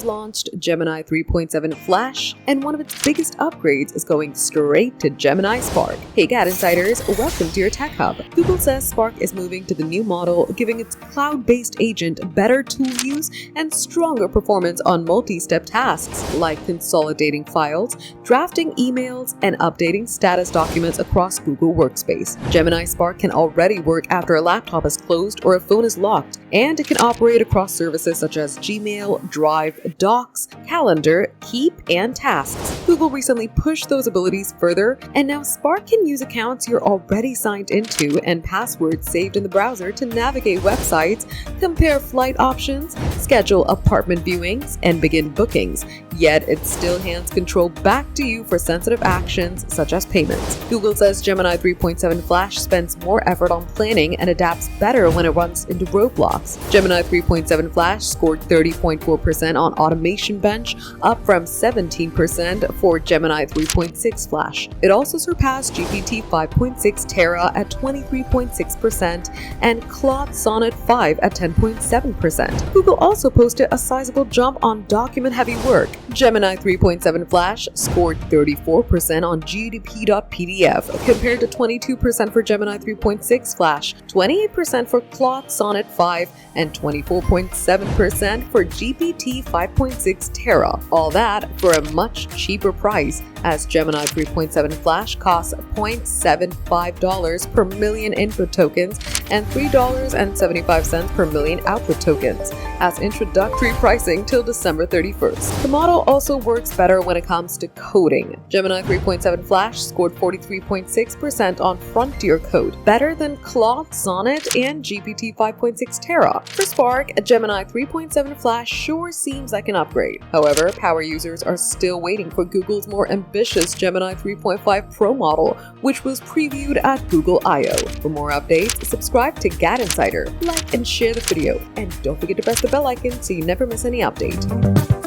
launched Gemini 3.7 Flash, and one of its biggest upgrades is going straight to Gemini Spark. Hey GadInsiders, welcome to your Tech Hub. Google says Spark is moving to the new model, giving its cloud-based agent better tool use and stronger performance on multi-step tasks like consolidating files, drafting emails, and updating status documents across Google Workspace. Gemini Spark can already work after a laptop is closed or a phone is locked, and it can operate across services such as Gmail, Drive, Docs, Calendar, Keep, and Tasks. Google recently pushed those abilities further, and now Spark can use accounts you're already signed into and passwords saved in the browser to navigate websites, compare flight options, schedule apartment viewings, and begin bookings. Yet it still hands control back to you for sensitive actions such as payments. Google says Gemini 3.7 Flash spends more effort on planning and adapts better when it runs into roadblocks. Gemini 3.7 Flash scored 30.4% on Automation Bench, up from 17% for Gemini 3.6 Flash. It also surpassed GPT 5.6 Terra at 23.6% and Claude Sonnet 5 at 10.7%. Google also posted a sizable jump on document-heavy work. Gemini 3.7 Flash scored 34% on GDP.pdf compared to 22% for Gemini 3.6 Flash, 28% for Claude Sonnet 5, and 24.7% for GPT 5.6 Terra. All that for a much cheaper price, as Gemini 3.7 Flash costs $0.75 per million input tokens and $3.75 per million output tokens as introductory pricing till December 31st. The model also works better when it comes to coding. Gemini 3.7 Flash scored 43.6% on frontier code, better than Claude Sonnet and GPT 5.6 Terra. For Spark, Gemini 3.7 Flash sure seems like an upgrade. However, power users are still waiting for Google's more ambitious Gemini 3.5 Pro model, which was previewed at Google I/O. For more updates, subscribe to GadInsider, like and share the video, and don't forget to press the bell icon so you never miss any update.